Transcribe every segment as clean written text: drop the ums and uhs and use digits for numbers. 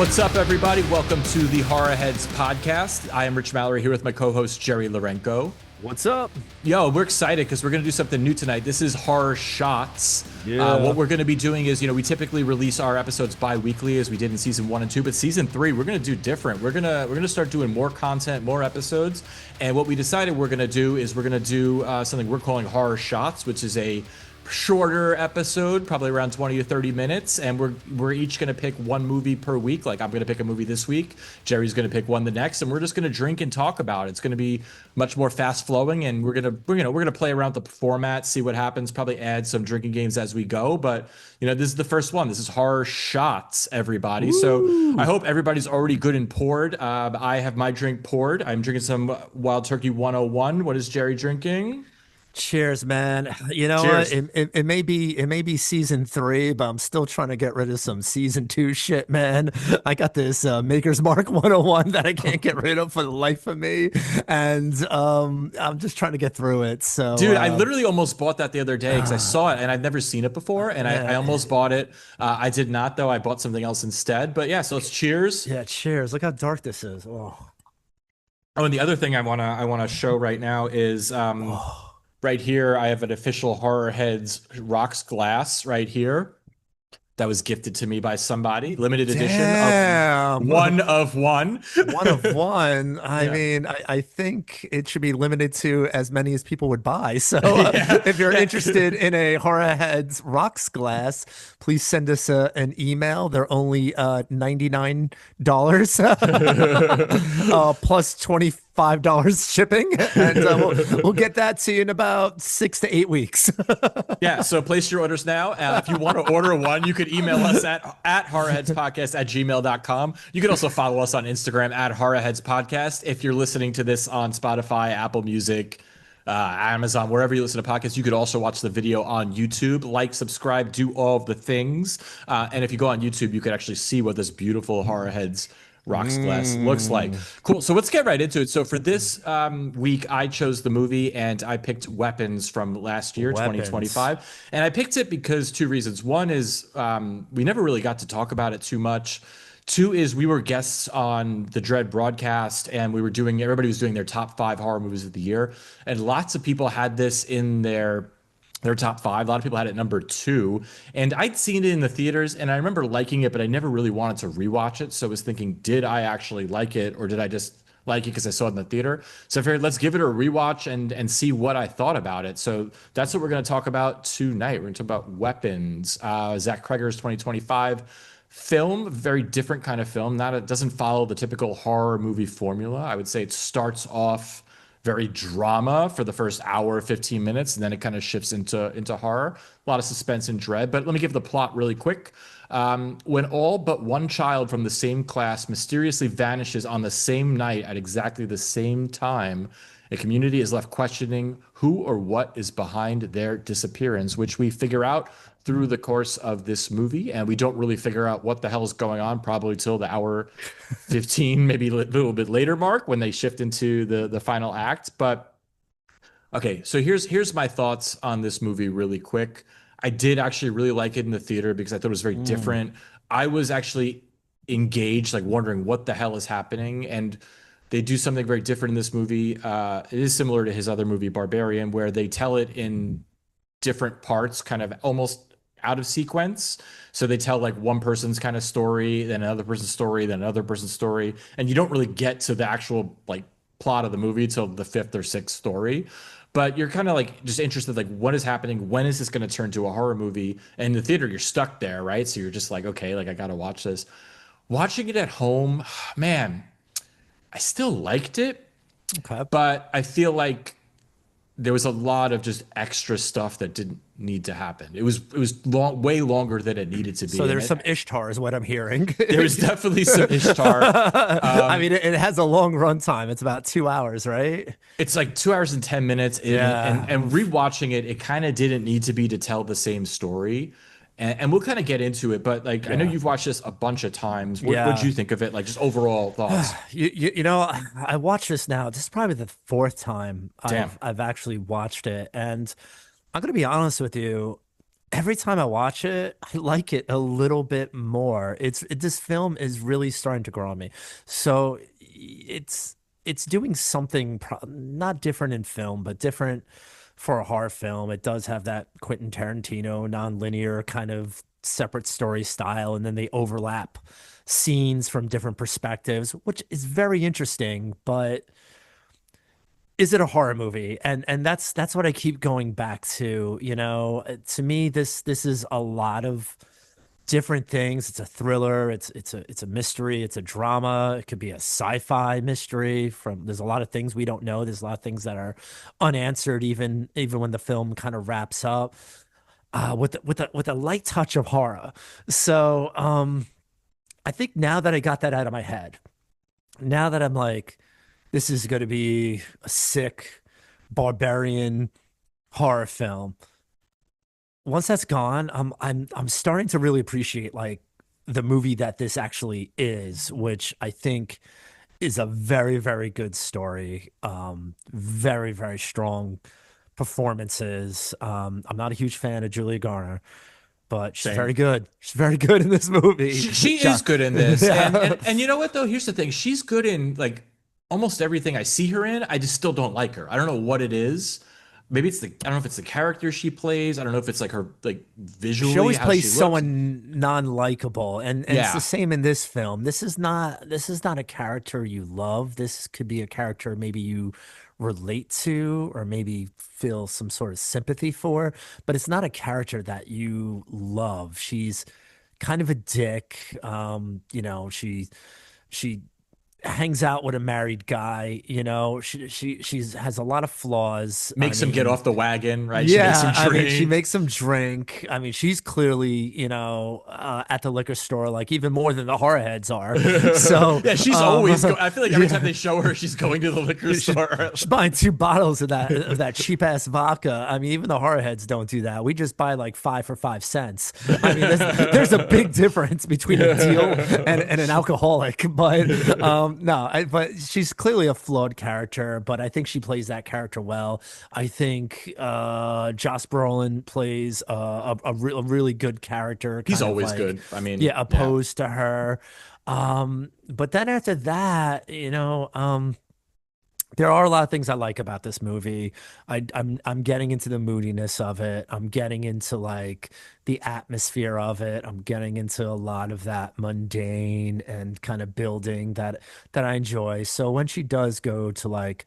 What's up, everybody? Welcome to the Horrorheads podcast. I am Rich Mallery here with my co-host Jerry Lourenco. What's up? Yo, we're excited because we're going to do something new tonight. This is Horror Shots. Yeah. What we're going to be doing is, we typically release our episodes bi-weekly as we did in season 1 and 2, but season 3 we're going to do different. We're going to start doing more content, more episodes, and what we decided we're going to do is we're going to do something we're calling Horror Shots, which is a shorter episode, probably around 20 to 30 minutes, and we're each going to pick one movie per week. Like, I'm going to pick a movie this week, Jerry's going to pick one the next, and we're just going to drink and talk about it. It's going to be much more fast flowing, and we're going to play around the format, see what happens, probably add some drinking games as we go. But this is the first one. This is Horror Shots, everybody. Ooh. So I hope everybody's already good and poured. I have my drink poured. I'm drinking some Wild Turkey 101. What is Jerry drinking? Cheers, man. You know, Cheers. it may be season 3, but I'm still trying to get rid of some season 2 shit, man. I got this Maker's Mark 101 that I can't get rid of for the life of me, and I'm just trying to get through it. So, dude, I literally almost bought that the other day because I saw it and I've never seen it before, and I almost bought it. I did not, though. I bought something else instead. But yeah, so let's cheers. Yeah, cheers. Look how dark this is. Oh, and the other thing I wanna show right now is right here, I have an official Horrorheads Rocks glass right here that was gifted to me by somebody. Limited edition of one of one. One of one. I mean, I think it should be limited to as many as people would buy. So if you're interested in a Horrorheads Rocks glass, please send us an email. They're only $99 plus $25 shipping, and we'll get that to you in about 6 to 8 weeks. Yeah, so place your orders now. If you want to order one, you could email us at horrorheadspodcast@gmail.com. You can also follow us on Instagram at horrorheadspodcast. If you're listening to this on Spotify, Apple Music, Amazon, wherever you listen to podcasts, you could also watch the video on YouTube. Like, subscribe, do all of the things. And if you go on YouTube, you could actually see what this beautiful Horrorheads Rocks glass looks like. Cool. So let's get right into it. So for this week, I chose the movie and I picked Weapons from last year, 2025. And I picked it because 2 reasons. One is we never really got to talk about it too much. 2 is we were guests on the Dread broadcast, and everybody was doing their top 5 horror movies of the year. And lots of people had this in their top 5. A lot of people had it number 2, and I'd seen it in the theaters and I remember liking it, but I never really wanted to rewatch it. So I was thinking, did I actually like it, or did I just like it because I saw it in the theater? So I figured, let's give it a rewatch and see what I thought about it. So that's what we're going to talk about tonight. We're going to talk about Weapons, Zach Cregger's 2025 film. Very different kind of film. It doesn't follow the typical horror movie formula. I would say it starts off very drama for the first hour, 15 minutes, and then it kind of shifts into horror. A lot of suspense and dread. But let me give the plot really quick. When all but one child from the same class mysteriously vanishes on the same night at exactly the same time, a community is left questioning who or what is behind their disappearance, which we figure out through the course of this movie. And we don't really figure out what the hell is going on probably till the hour 15, maybe a little bit later mark, when they shift into the final act. But okay, so here's my thoughts on this movie really quick. I did actually really like it in the theater because I thought it was very different. I was actually engaged, like wondering what the hell is happening. And they do something very different in this movie. It is similar to his other movie, Barbarian, where they tell it in different parts, kind of almost out of sequence. So they tell like one person's kind of story, then another person's story, then another person's story. And you don't really get to the actual like plot of the movie till the 5th or 6th story. But you're kind of like just interested, like, what is happening? When is this going to turn to a horror movie? And in the theater, you're stuck there, right? So you're just like, okay, like I got to watch this. Watching it at home, man, I still liked it. okay. But I feel like there was a lot of just extra stuff that didn't need to happen. It was way longer than it needed to be. So there's some Ishtar is what I'm hearing. There was definitely some Ishtar. I mean, it has a long run time. It's about 2 hours, right? It's like 2 hours and 10 minutes. And rewatching it, it kind of didn't need to be to tell the same story. And we'll kind of get into it, but like I know you've watched this a bunch of times. What'd you think of it? Like just overall thoughts? You know, I watched this now. This is probably the 4th time I've actually watched it, and I'm gonna be honest with you. every time I watch it, I like it a little bit more. This film is really starting to grow on me. So it's doing something not different in film, but different for a horror film. It does have that Quentin Tarantino non-linear kind of separate story style, and then they overlap scenes from different perspectives, which is very interesting, but is it a horror movie? And that's what I keep going back to. To me, this is a lot of different things. It's a thriller. It's a mystery. It's a drama. It could be a sci-fi mystery. There's a lot of things we don't know. There's a lot of things that are unanswered, even when the film kind of wraps up. With a light touch of horror. So I think now that I got that out of my head, now that I'm like, this is going to be a sick barbarian horror film. Once that's gone, I'm starting to really appreciate like the movie that this actually is, which I think is a very, very good story. Very, very strong performances. I'm not a huge fan of Julia Garner, but she's Same. very good. She's very good in this movie. She Ja- is good in this. And, yeah. and and you know what though? Here's the thing. She's good in like almost everything I see her in. I just still don't like her. I don't know what it is. Maybe it's I don't know if it's the character she plays. I don't know if it's like her like She visually always how plays she looks. someone non-likable, and it's the Yeah. same in this film. This is not a character you love. This could be a character maybe you relate to or maybe feel some sort of sympathy for, but it's not a character that you love. She's kind of a dick. She hangs out with a married guy. She's has a lot of flaws. I Makes him get mean, off the wagon, right? She makes him yeah, I mean, she drink. makes him drink. I mean, she's clearly, at the liquor store, like even more than the horror heads are. So, Yeah, she's always I feel like every time yeah, they show her, she's going to the liquor she's, store. she's buying 2 bottles of that cheap ass vodka. I mean, even the horror heads don't do that. We just buy like 5 for 5 cents. I mean, there's a big difference between a deal and an alcoholic. But but she's clearly a flawed character. But I think she plays that character well. I think Josh Brolin plays a really good character, He's kind of always like, good. I mean, yeah, yeah. opposed to her. But then after that, there are a lot of things I like about this movie. I'm getting into the moodiness of it. I'm getting into like the atmosphere of it. I'm getting into a lot of that mundane and kind of building that I enjoy. So when she does go to like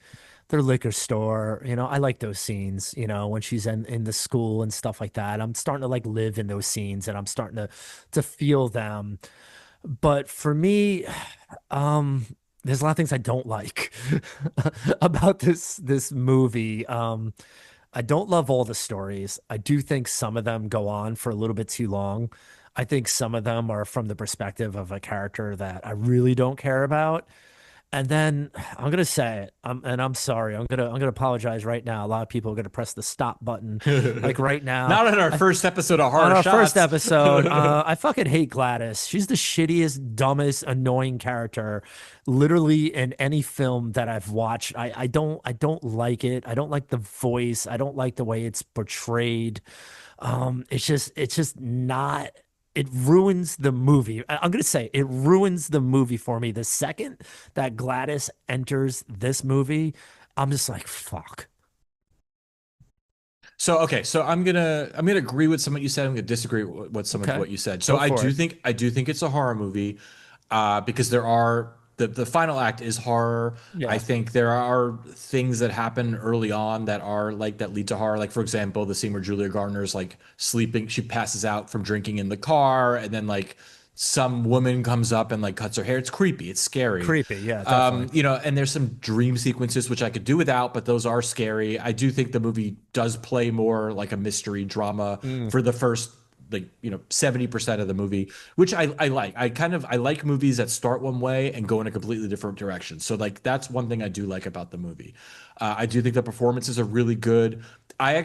their liquor store, I like those scenes, when she's in the school and stuff like that. I'm starting to like live in those scenes and I'm starting to feel them. But for me, um, there's a lot of things I don't like about this movie. I don't love all the stories. I do think some of them go on for a little bit too long. I think some of them are from the perspective of a character that I really don't care about. And then I'm gonna say it, and I'm sorry. I'm gonna apologize right now. A lot of people are gonna press the stop button, like right now. Not in our first episode of On Horror our first Shots. episode, I fucking hate Gladys. She's the shittiest, dumbest, annoying character, literally in any film that I've watched. I don't like it. I don't like the voice. I don't like the way it's portrayed. It's just not. It ruins the movie. I'm gonna say it ruins the movie for me. The second that Gladys enters this movie, I'm just like, fuck. So okay, so I'm gonna agree with some of what you said. I'm gonna disagree with some of Okay, what you said. So go for it. I do think it's a horror movie, because there are the final act is horror. I Yeah, think there are things that happen early on that are like that lead to horror. Like for example, the scene where Julia Garner's like sleeping, she passes out from drinking in the car, and then like some woman comes up and like cuts her hair. It's creepy. It's scary. creepy. Yeah, definitely. And there's some dream sequences which I could do without, but those are scary. I do think the movie does play more like a mystery drama Mm. for the first 70% of the movie, which I like. I like movies that start one way and go in a completely different direction. So like that's one thing I do like about the movie. I do think the performances are really good. I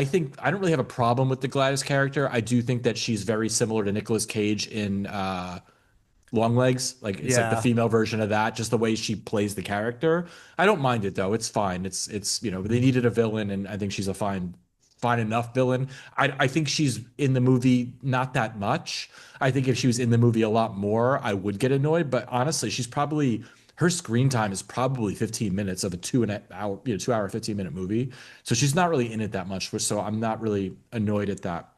think I don't really have a problem with the Gladys character. I do think that she's very similar to Nicolas Cage in Long Legs. Like it's like the Yeah. female version of that, just the way she plays the character. I don't mind it though. It's fine. It's they needed a villain, and I think she's a fine. fine enough villain. I think she's in the movie not that much. I think if she was in the movie a lot more, I would get annoyed. But honestly, she's probably her screen time is probably 15 minutes of a 2 hour, 2 hour, 15-minute movie. So she's not really in it that much. So I'm not really annoyed at that.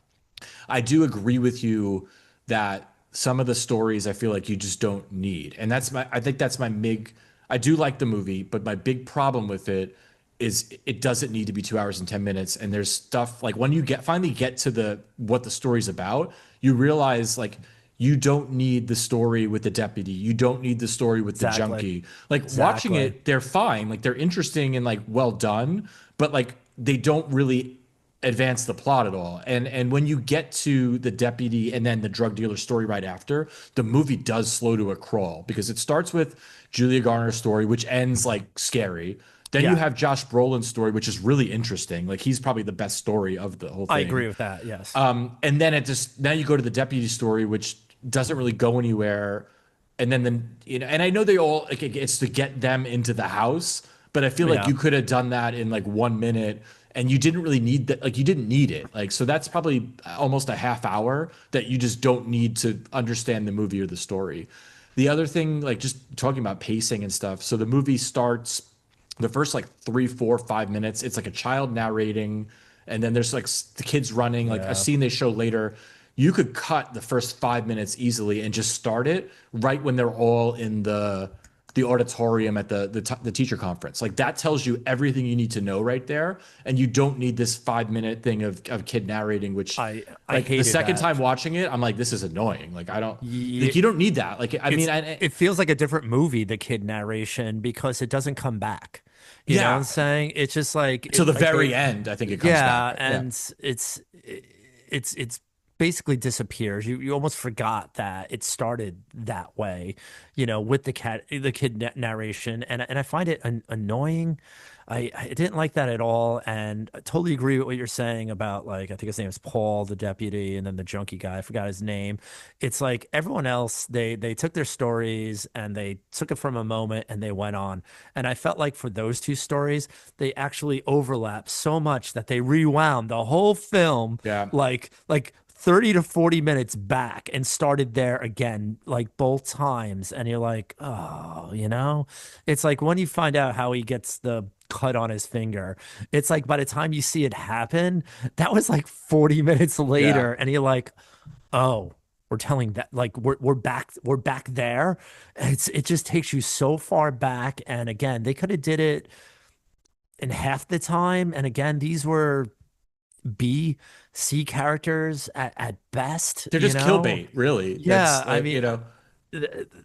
I do agree with you that some of the stories I feel like you just don't need. And I think that's my big, I do like the movie, but my big problem with it is it doesn't need to be 2 hours and 10 minutes. And there's stuff like when you finally get to what the story's about, you realize like, you don't need the story with the deputy. You don't need the story with the Exactly. junkie. Like watching Exactly. it, they're fine. Like they're interesting and like well done, but like they don't really advance the plot at all. And when you get to the deputy and then the drug dealer story right after, the movie does slow to a crawl because it starts with Julia Garner's story, which ends like scary. Then you Yeah, have Josh Brolin's story, which is really interesting. Like he's probably the best story of the whole I thing. agree with that. Yes. And then it just now you go to the deputy story, which doesn't really go anywhere. And then and I know they all like it's to get them into the house, but I feel like Yeah. you could have done that in like 1 minute, and you didn't really need that. Like you didn't need it. Like so that's probably almost a half hour that you just don't need to understand the movie or the story. The other thing, like just talking about pacing and stuff. So the movie starts the first like 3, 4, 5 minutes. It's like a child narrating, and then there's like the kids running, like a Yeah. scene they show later. You could cut the first 5 minutes easily and just start it right when they're all in the auditorium at the teacher conference. Like that tells you everything you need to know right there, and you don't need this 5 minute thing of kid narrating. Which, I like the hated second that. time watching it, I'm like, this is annoying. Like I don't Yeah, like you don't need that. Like I mean, it feels like a different movie, the kid narration, because it doesn't come back. You know what I'm yeah, saying? It's just like to the like very they, end, I think it comes back. yeah, Yeah. and it's basically disappears. You almost forgot that it started that way, with the kid narration, and I find it annoying. I didn't like that at all, and I totally agree with what you're saying about, like, I think his name is Paul, the deputy, and then the junkie guy. I forgot his name. It's like everyone else, they took their stories and they took it from a moment and they went on. And I felt like for those two stories, they actually overlap so much that they rewound the whole film Yeah. like 30 to 40 minutes back and started there again, like both times. And you're like, oh, it's like when you find out how he gets the cut on his finger, it's like by the time you see it happen, that was like 40 minutes Yeah. later. And you're like, oh, we're telling that, like, we're back there. It just takes you so far back. And again, they could have did it in half the time. And again, these were B, C characters at best, They're just kill bait, really. Yeah, That's I mean,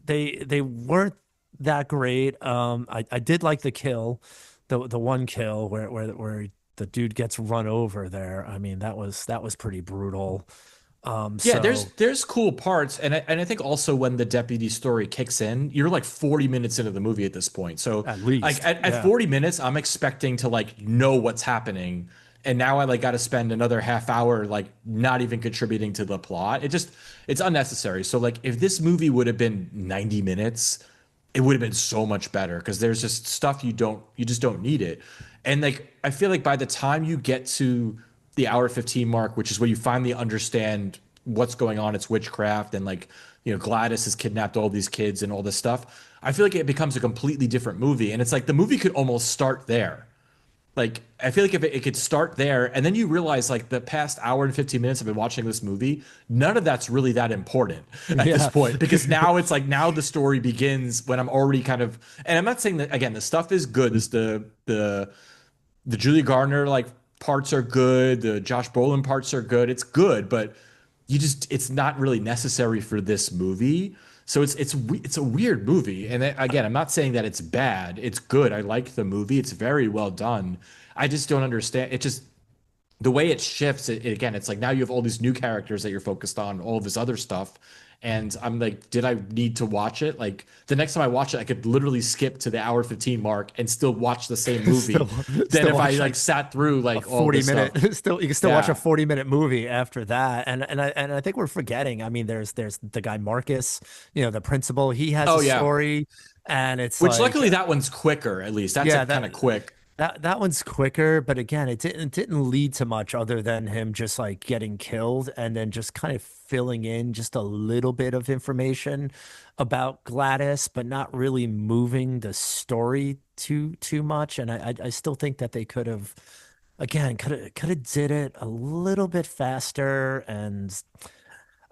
they weren't that great. I did like the kill, the one kill where the dude gets run over there. I mean, that was pretty brutal. Yeah, there's So there's cool parts, and I think also when the deputy story kicks in, you're like 40 minutes into the movie at this point. So at like least, at yeah, 40 minutes, I'm expecting to like know what's happening, and now I like got to spend another half hour like not even contributing to the plot. It's unnecessary. So like if this movie would have been 90 minutes, it would have been so much better because there's just stuff you just don't need it. And like I feel like by the time you get to the hour 15 mark, which is where you finally understand what's going on, it's witchcraft, and like Gladys has kidnapped all these kids and all this stuff. I feel like it becomes a completely different movie, and it's like the movie could almost start there. Like I feel like if it could start there, and then you realize like the past hour and 15 minutes I've been watching this movie, none of that's really that important at this yeah, point because now it's like now the story begins when I'm already kind of, and I'm not saying that again the stuff is good. This the Julia Gardner like parts are good, the Josh Brolin parts are good. It's good, but it's not really necessary for this movie. So it's a weird movie. And again, I'm not saying that it's bad. It's good. I like the movie. It's very well done. I just don't understand. It just the way it shifts. Again, it's like now you have all these new characters that you're focused on, all this other stuff. And I'm like, did I need to watch it? Like the next time I watch it, I could literally skip to the hour 15 mark and still watch the same movie still than still if I watch like like sat through a like all 40 this stuff. minute still you can still watch a Yeah. 40-minute movie after that. And I think we're forgetting. I mean, there's the guy Marcus, the principal. He has Oh a yeah. story, and it's Which like, luckily that one's quicker, at least. That's yeah, like kind of that quick. That one's quicker, but again, it didn't lead to much other than him just like getting killed and then just kind of filling in just a little bit of information about Gladys, but not really moving the story too much. And I still think that they could have, again, could have did it a little bit faster. And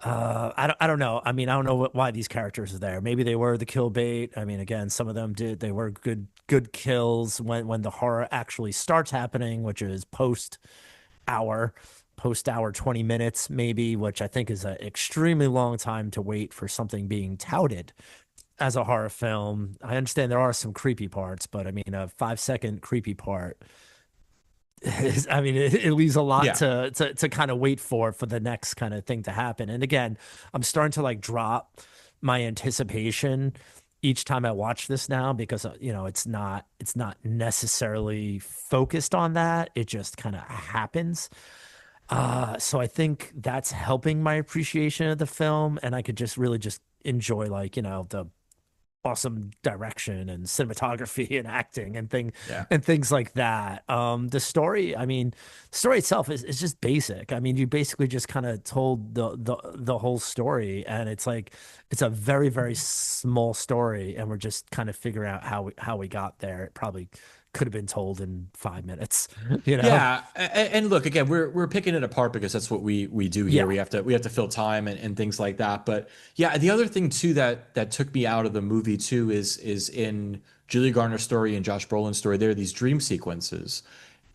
I don't know. I mean, I don't know why these characters are there. Maybe they were the kill bait. I mean, again, some of them did. They were good kills when the horror actually starts happening, which is hour, post hour 20 minutes maybe, which I think is an extremely long time to wait for something being touted as a horror film. I understand there are some creepy parts, but I mean, a 5-second creepy part I mean, it leaves a lot Yeah. to kind of wait for the next kind of thing to happen. And again, I'm starting to like drop my anticipation each time I watch this now because it's not necessarily focused on that. It just kind of happens. So I think that's helping my appreciation of the film, and I could just really just enjoy like the awesome direction and cinematography and acting Yeah. and things like that. The story, I mean, the story itself is just basic. I mean, you basically just kind of told the whole story, and it's like it's a very very small story, and we're just kind of figuring out how we got there. It probably could have been told in 5 minutes, you know? Yeah, and look again, we're picking it apart because that's what we do here. Yeah. We have to fill time and things like that. But yeah, the other thing too that took me out of the movie too is in Julia Garner's story and Josh Brolin's story. There are these dream sequences,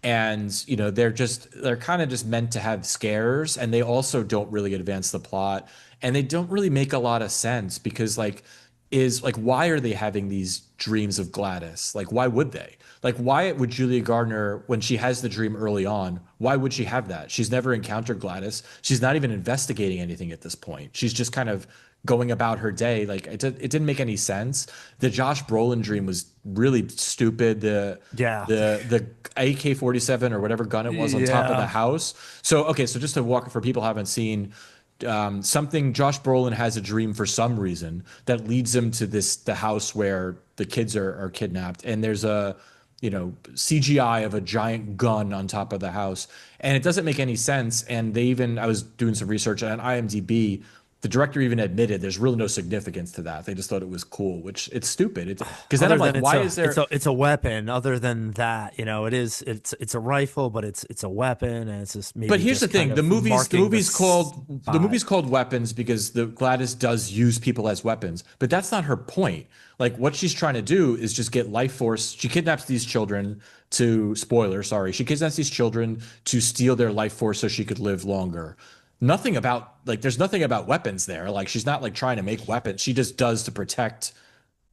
and they're kind of just meant to have scares, and they also don't really advance the plot, and they don't really make a lot of sense because like why are they having these dreams of Gladys? Like why would they? Like why would Julia Gardner, when she has the dream early on, why would she have that? She's never encountered Gladys. She's not even investigating anything at this point. She's just kind of going about her day. Like it didn't make any sense. The Josh Brolin dream was really stupid. Yeah. The AK-47 or whatever gun it was on top of the Yeah. house. So okay, so just to walk for people who haven't seen, something Josh Brolin has a dream for some reason that leads him to the house where the kids are kidnapped, and there's a CGI of a giant gun on top of the house, and it doesn't make any sense. And I was doing some research on IMDb. The director even admitted there's really no significance to that. They just thought it was cool, which it's stupid. Because then I'm Other like, than why is there? it's a weapon. Other than that, it's a rifle, but it's a weapon, and it's just But maybe here's the just kind thing: the of movie's the marking the movie's called the spot. movie's called Weapons because the Gladys does use people as weapons. But that's not her point. Like what she's trying to do is just get life force. She kidnaps these children to spoiler, sorry. She kidnaps these children to steal their life force so she could live longer. Nothing about like there's nothing about weapons there. Like she's not like trying to make weapons. She just does to protect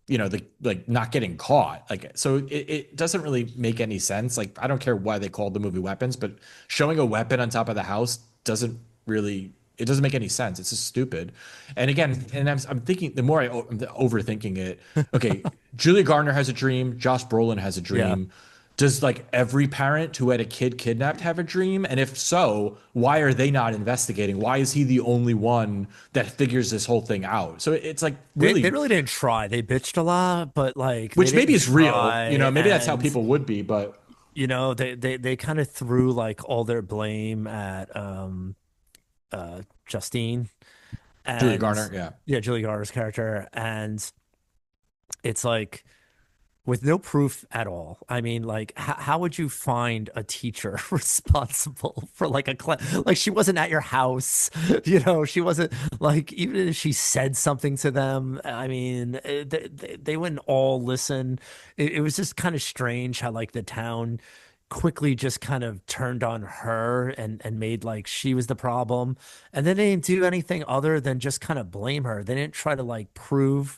the like not getting caught. Like so it doesn't really make any sense. Like I don't care why they called the movie Weapons, but showing a weapon on top of the house doesn't really it doesn't make any sense. It's just stupid. And again, and I'm thinking the more I'm overthinking it. Okay, Julia Garner has a dream. Josh Brolin has a Yeah. dream. Does like every parent who had a kid kidnapped have a dream? And if so, why are they not investigating? Why is he the only one that figures this whole thing out? So it's like They really, really didn't try. They bitched a lot, but like they which maybe didn't is real, try. maybe that's how And people would be, but they kind of threw like all their blame at Justine Julia and Garner, yeah. yeah, Julie Garner's character. And it's like with no proof at all. I mean, like, how would you find a teacher responsible for like a class? Like, she wasn't at your house, she wasn't like, even if she said something to them, I mean, they wouldn't all listen. It was just kind of strange how, like, the town quickly just kind of turned on her and made like she was the problem. And then they didn't do anything other than just kind of blame her. They didn't try to like prove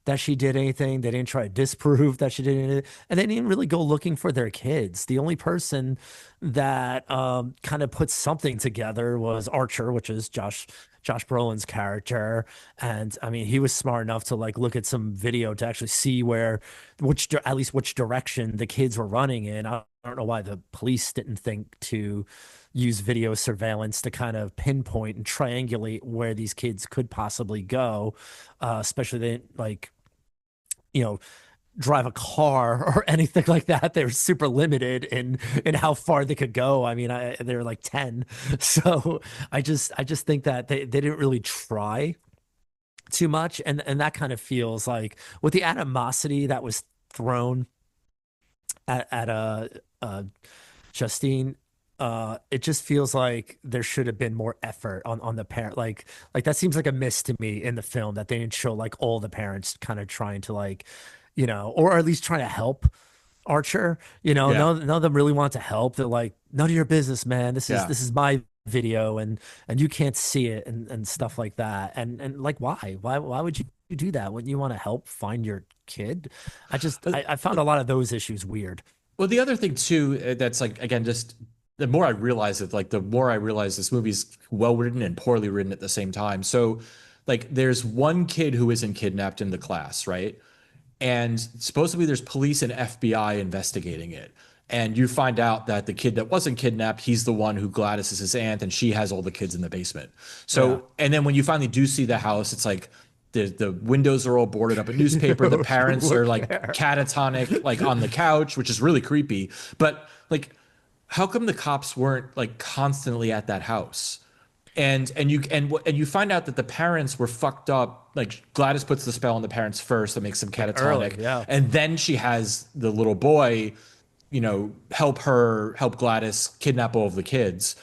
that she did anything. They didn't try to disprove that she did anything. And they didn't really go looking for their kids. The only person that kind of put something together was Archer, which is Josh Brolin's character. And I mean, he was smart enough to like look at some video to actually see at least which direction the kids were running in. I don't know why the police didn't think to use video surveillance to kind of pinpoint and triangulate where these kids could possibly go, especially they like, you know, drive a car or anything like that. They were super limited in how far they could go. I mean, they were like 10. So I just think that they didn't really try too much. And that kind of feels like with the animosity that was thrown at Justine, it just feels like there should have been more effort on the parent. Like that seems like a miss to me in the film that they didn't show like all the parents kind of trying to like, or at least trying to help Archer. Yeah. None of them really want to help. They're like, none of your business, man. This is Yeah. this is my video, and you can't see it, and stuff like that. And like, why would you do that? Wouldn't you want to help find your kid? Uh, I found a lot of those issues weird. Well, the other thing too, that's like again, just the more I realize it, like the more I realize this movie's well written and poorly written at the same time. So, like, there's one kid who isn't kidnapped in the class, right? And supposedly there's police and FBI investigating it. And you find out that the kid that wasn't kidnapped, he's the one who Gladys is his aunt, and she has all the kids in the basement. Yeah. So, and then when you finally do see the house, it's like the windows are all boarded up in newspaper. The parents are Look like there. catatonic, like on the couch, which is really creepy. But like, how come the cops weren't like constantly at that house? And you find out that the parents were fucked up. Like Gladys puts the spell on the parents first that makes them Like early, catatonic, yeah. and then she has the little boy, help Gladys kidnap all of the kids.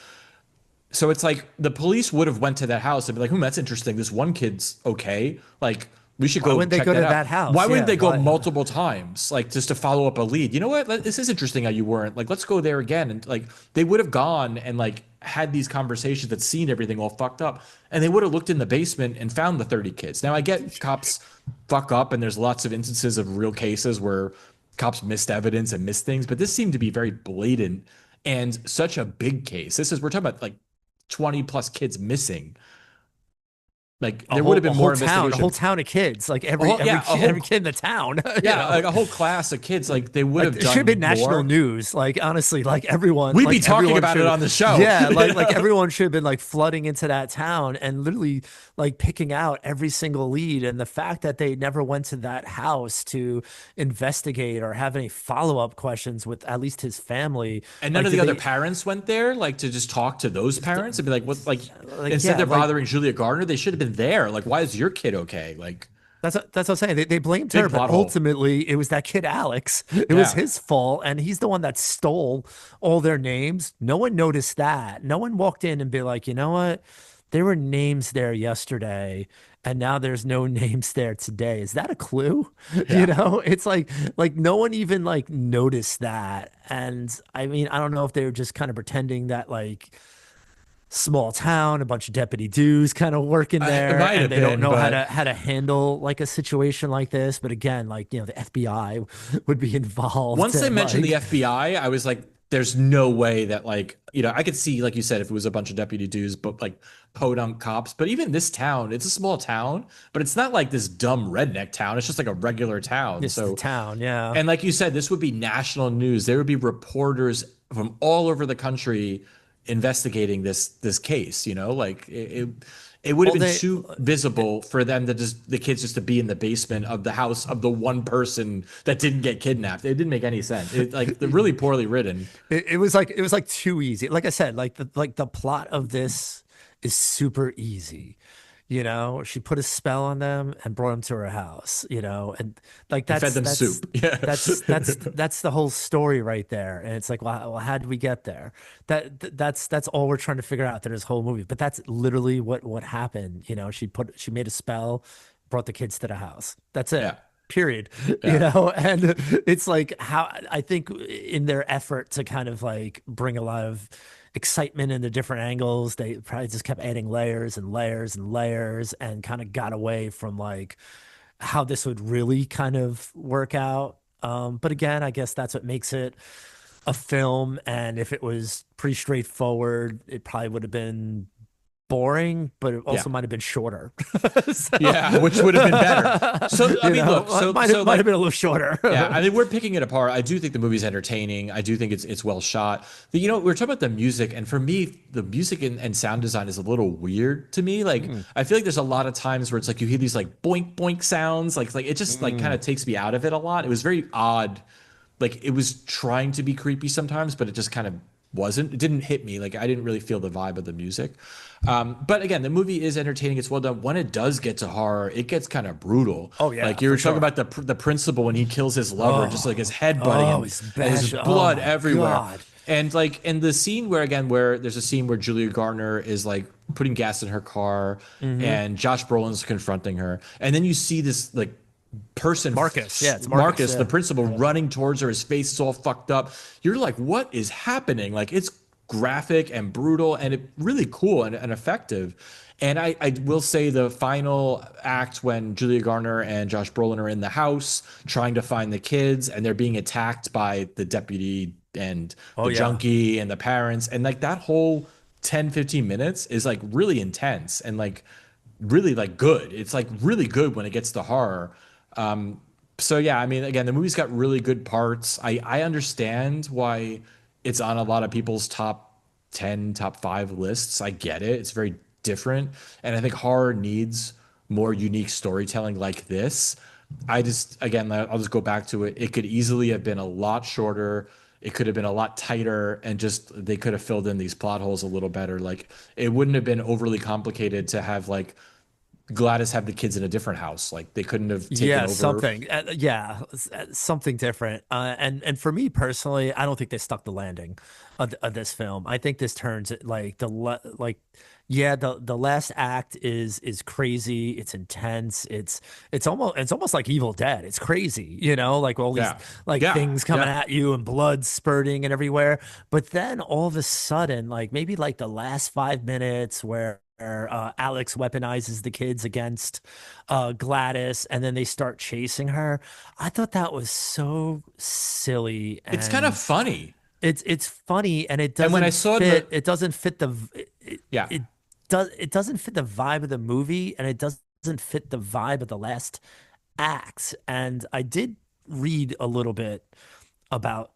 So it's like the police would have went to that house and be like, "Hmm, that's interesting. This one kid's okay. Like, we should Why go wouldn't they check go that to out." that Why house? wouldn't Yeah. they go Why? multiple times, like just to follow up a lead? You know what? This is interesting how you weren't like, let's go there again. And like, they would have gone and like had these conversations that seen everything all fucked up, and they would have looked in the basement and found the 30 kids. Now I get cops fuck up, and there's lots of instances of real cases where cops missed evidence and missed things, but this seemed to be very blatant and such a big case. We're talking about like 20 plus kids missing. Like there would have been more A whole investigation. town of kids, like A whole, yeah, a every whole kid in the town, yeah, like a whole class of kids. Like they would Like have it should have been done national more. news. Like honestly, We'd be like talking everyone about it should, on the show. yeah, like everyone should have been like flooding into that town and literally like picking out every single lead. And the fact that they never went to that house to investigate or have any follow up questions with at least his family, And none like of the did other they? parents went there, like to just talk to those parents and be like, "What?" Like Like instead yeah, they're like bothering Julia Gardner. They should have been there. Like, why is your kid okay? Like, that's what I'm saying. They blamed her, big but plot hole. ultimately it was that kid Alex. It was Yeah, his fault, and he's the one that stole all their names. No one noticed that. No one walked in and be like, you know what? There were names there yesterday, and now there's no names there today. Is that a clue? yeah. It's like no one even like noticed that. And I mean, I don't know if they were just kind of pretending that like small town, a bunch of deputy dudes kind of working It there, might and have they don't been, know but how to handle like a situation like this. But again, like the FBI would be involved, once they and mentioned the like FBI, I was like, there's no way that like, I could see, like you said, if it was a bunch of deputy dudes, but like podunk cops. But even this town, it's a small town, but it's not like this dumb redneck town. It's just like a regular town. it's the So, town, yeah. and like you said, this would be national news. There would be reporters from all over the country investigating this case. Like it would have Well, been they too visible for them to just the kids just to be in the basement of the house of the one person that didn't get kidnapped. It didn't make any sense. Like they're really poorly written. it was like too easy. Like I said, like the plot of this is super easy. She put a spell on them and brought them to her house, and like And fed them soup. Yeah. that's the whole story right there. And it's like, well, how did we get there? That's all we're trying to figure out through this whole movie. But that's literally what happened. She made a spell, brought the kids to the house. That's it. Yeah. Period. Yeah. And it's like how I think in their effort to kind of like bring a lot of excitement into different angles, they probably just kept adding layers and layers and layers and kind of got away from like how this would really kind of work out. But again, I guess that's what makes it a film. And if it was pretty straightforward, it probably would have been boring, but it Yeah. also might have been shorter. So, Yeah, which would have been better. So I mean, look, might have been a little shorter. yeah, I mean, we're picking it apart. I do think the movie's entertaining. I do think it's well shot. But, we're talking about the music, and for me, the music and sound design is a little weird to me. Like, Mm, I feel like there's a lot of times where it's like you hear these like boink boink sounds, like it just like kind mm. of takes me out of it a lot. It was very odd. Like it was trying to be creepy sometimes, but it just kind of wasn't. It didn't hit me. Like I didn't really feel the vibe of the music. But again, the movie is entertaining. It's well done. When it does get to horror, it gets kind of brutal. Oh yeah, Like you for were talking sure. about the principal when he kills his lover, just like his head butting Oh, and he's there's bash. Oh blood my everywhere. God. And like in the scene where there's a scene where Julia Garner is like putting gas in her car Hmm. and Josh Brolin's confronting her, and then you see this like person Marcus. Yeah, it's Marcus. Marcus, the Yeah. principal, running towards her. His face is all fucked up. You're like, what is happening? Like, it's graphic and brutal and really cool and effective. And I will say the final act when Julia Garner and Josh Brolin are in the house trying to find the kids and they're being attacked by the deputy and Oh the yeah. junkie and the parents. And like that whole 10-15 minutes is like really intense and like really like good. It's like really good when it gets to horror. So yeah, I mean, again, the movie's got really good parts. I understand why it's on a lot of people's top 10, top 5 lists. I get it. It's very different. And I think horror needs more unique storytelling like this. I just, again, I'll just go back to it. It could easily have been a lot shorter. It could have been a lot tighter and just they could have filled in these plot holes a little better. Like it wouldn't have been overly complicated to have like Gladys have the kids in a different house. Like they couldn't have taken Yeah, over. something. Something different. And for me personally, I don't think they stuck the landing of this film. I think this turns it like yeah, the last act is crazy. It's intense. It's almost like Evil Dead. It's crazy, like all these Yeah. like Yeah. things coming Yeah. at you and blood spurting and everywhere. But then all of a sudden, like maybe like the last 5 minutes where Alex weaponizes the kids against Gladys, and then they start chasing her. I thought that was so silly, It's kind of and funny. it's funny, and it And when I doesn't saw it in the fit. It doesn't fit yeah. it it doesn't fit the vibe of the movie, and it doesn't fit the vibe of the last act. And I did read a little bit about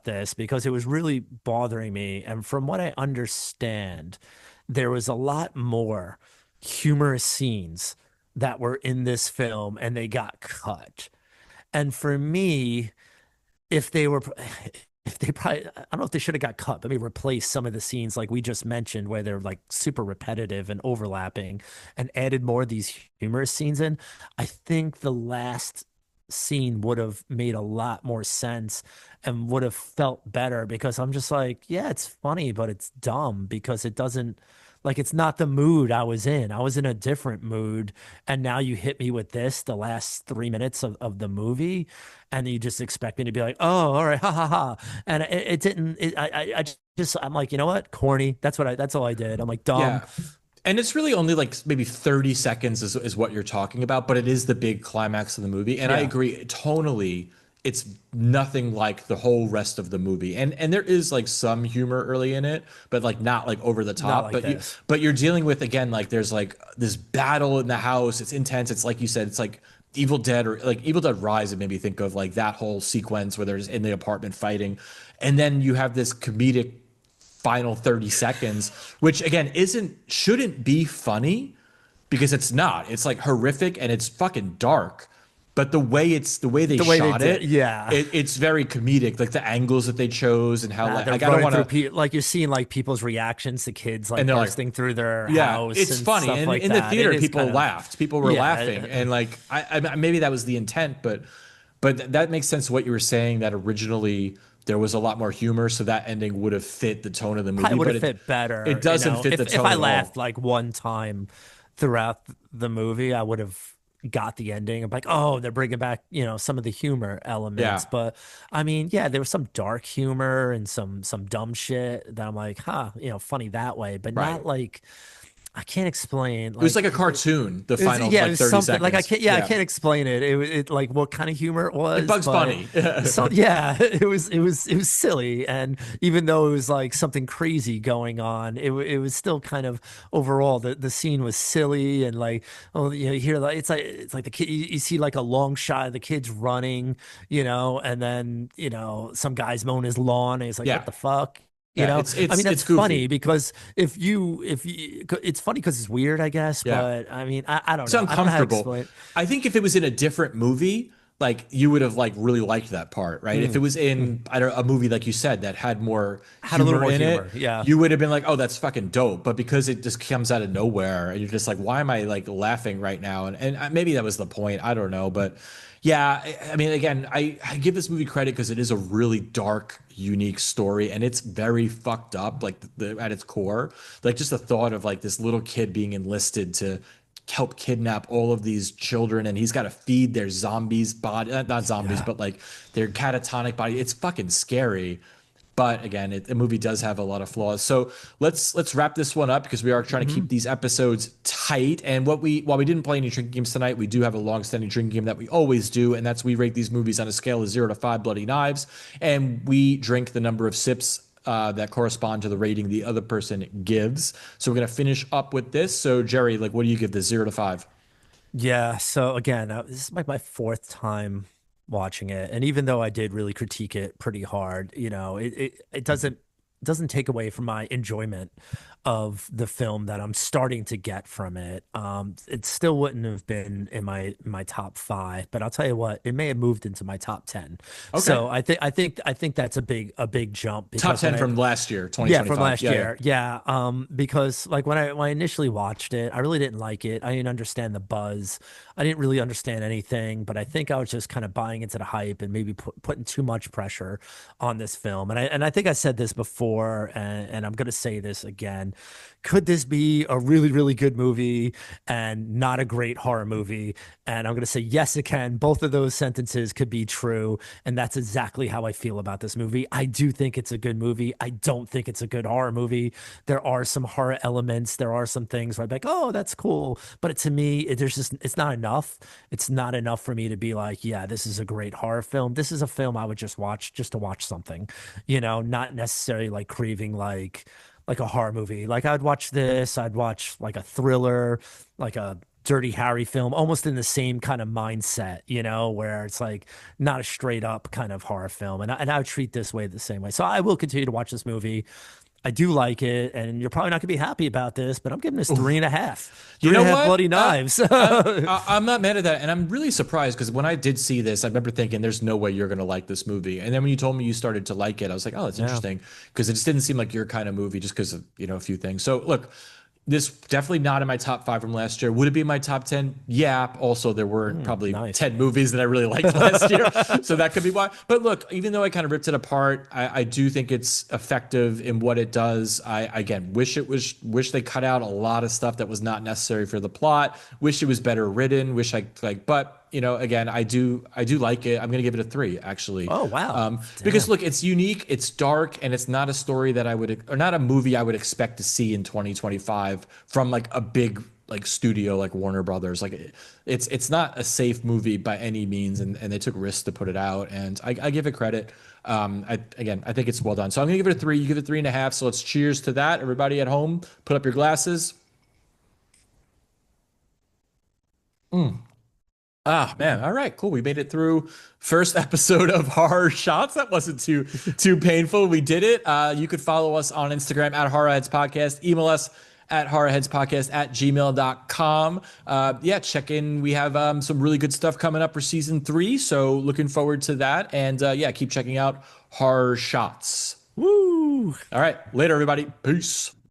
this because it was really bothering me. And from what I understand, there was a lot more humorous scenes that were in this film and they got cut. And for me, if they were if they probably I don't know if they should have got cut, but maybe replace some of the scenes like we just mentioned where they're like super repetitive and overlapping and added more of these humorous scenes in. I think the last scene would have made a lot more sense and would have felt better because I'm just like, yeah, it's funny, but it's dumb because it doesn't like it's not the mood I was in. I was in a different mood. And now you hit me with this the last 3 minutes of the movie. And you just expect me to be like, oh, all right, ha ha ha. And it didn't, I'm like, you know what? Corny. That's all I did. I'm like, dumb. Yeah. And it's really only like maybe 30 seconds is what you're talking about, but it is the big climax of the movie. And I Yeah. agree, tonally, it's nothing like the whole rest of the movie. And there is like some humor early in it, but like not like over the Not top. like But this. you're dealing with again, like there's like this battle in the house. It's intense. It's like you said, it's like Evil Dead or like Evil Dead Rise. It made me think of like that whole sequence where there's in the apartment fighting. And then you have this comedic final 30 seconds, which again shouldn't be funny because it's not. It's like horrific and it's fucking dark. But the way they The way they shot did. it, Yeah. it's very comedic. Like the angles that they chose and how like They're I don't running want through to like you're seeing like people's reactions to kids and like they're like bursting through their yeah, house it's and funny. stuff And like in the that. It theater, is people kind of laughed. People were laughing, yeah. and like maybe that was the intent, but that makes sense. What you were saying that originally there was a lot more humor, so that ending would have fit the tone of the Probably movie, would but have it fit better, it doesn't fit the if tone I at laughed all. like one time throughout the movie, I would have got the ending. I'm like, oh, they're bringing back, some of the humor elements. Yeah, But I mean, yeah, there was some dark humor and some dumb shit that I'm like, huh, funny that way, but right. not like I can't explain. It was like Like a cartoon, the it was, final yeah, it like was 30 something like I seconds. can't. Yeah, I Yeah. can't explain it. It like what kind of humor it Like was, Bugs but Bunny. so yeah, it was silly. And even though it was like something crazy going on, it was still kind of overall the scene was silly and like oh you hear like it's like the kid you see like a long shot of the kids running, and then some guy's mowing his lawn and he's like what Yeah. the fuck. Yeah. I mean, that's It's funny goofy. because if you, it's funny because it's weird, I guess. Yeah. But I mean, I don't It's know. I don't know how to uncomfortable. explain. I think if it was in a different movie, like you would have like really liked that part, right? If it Mm, was mm. in I don't a movie like you said that had more Had a little humor more in it, humor. Yeah. you would have been like, "Oh, that's fucking dope." But because it just comes out of nowhere, and you're just like, "Why am I like laughing right now?" And maybe that was the point. I don't know, but yeah, I mean, again, I give this movie credit because it is a really dark, unique story, and it's very fucked up, like at its core. Like just the thought of like this little kid being enlisted to help kidnap all of these children and he's got to feed their zombies body not zombies Yeah. but like their catatonic body. It's fucking scary, but again the movie does have a lot of flaws. So let's wrap this one up because we are trying to Hmm. keep these episodes tight. And what we while we didn't play any drinking games tonight, we do have a long-standing drinking game that we always do, and that's we rate these movies on a scale of 0 to 5 bloody knives, and we drink the number of sips that correspond to the rating the other person gives. So we're gonna finish up with this. So Jerry, like, what do you give this 0 to 5? Yeah. So again, this is like my fourth time watching it, and even though I did really critique it pretty hard, it doesn't take away from my enjoyment of the film that I'm starting to get from it. It still wouldn't have been in my top five, but I'll tell you what, it may have moved into my top 10. Okay. So I think that's a big jump Top because 10 from last year, yeah, from 2025. last Yeah, yeah. year. Yeah. Because like when I initially watched it, I really didn't like it. I didn't understand the buzz. I didn't really understand anything, but I think I was just kind of buying into the hype and maybe putting too much pressure on this film. And I think I said this before, and I'm gonna say this again. Could this be a really, really good movie and not a great horror movie? And I'm gonna say yes, it can. Both of those sentences could be true. And that's exactly how I feel about this movie. I do think it's a good movie. I don't think it's a good horror movie. There are some horror elements. There are some things where I'm like, oh, that's cool. But to me, it's not enough. It's not enough for me to be like, yeah, this is a great horror film. This is a film I would just watch just to watch something, not necessarily like craving like a horror movie. Like I'd watch this, I'd watch like a thriller, like a Dirty Harry film, almost in the same kind of mindset, where it's like not a straight up kind of horror film. And I would treat this way the same way. So I will continue to watch this movie. I do like it, and you're probably not gonna be happy about this, but I'm giving this three Oof. and a half. You Three and know a half what? bloody knives. I'm not mad at that, and I'm really surprised because when I did see this, I remember thinking, "There's no way you're gonna like this movie." And then when you told me you started to like it, I was like, "Oh, that's Yeah. interesting," because it just didn't seem like your kind of movie, just because of a few things. So look, this definitely not in my top 5 from last year. Would it be in my top 10? Yeah. Also, there were probably Nice. 10 movies that I really liked last year. So that could be why. But look, even though I kind of ripped it apart, I do think it's effective in what it does. I again wish they cut out a lot of stuff that was not necessary for the plot. Wish it was better written. Wish I like, but again, I do like it. I'm gonna give it a 3 actually. Oh wow. Because Damn. look, it's unique, it's dark, and it's not a story that I would, or not a movie I would expect to see in 2025 from like a big like studio like Warner Brothers. Like it's not a safe movie by any means, and they took risks to put it out, and I give it credit. I think it's well done. So I'm gonna give it a 3. You give it 3.5. So let's cheers to that. Everybody at home, put up your glasses. Ah, man. All right, cool. We made it through first episode of Horror Shots. That wasn't too painful. We did it. You could follow us on Instagram at Horrorheads Podcast. Email us at horrorheadspodcast at gmail.com. Yeah, check in. We have some really good stuff coming up for season 3. So looking forward to that. And yeah, keep checking out Horror Shots. Woo. All right, later, everybody. Peace.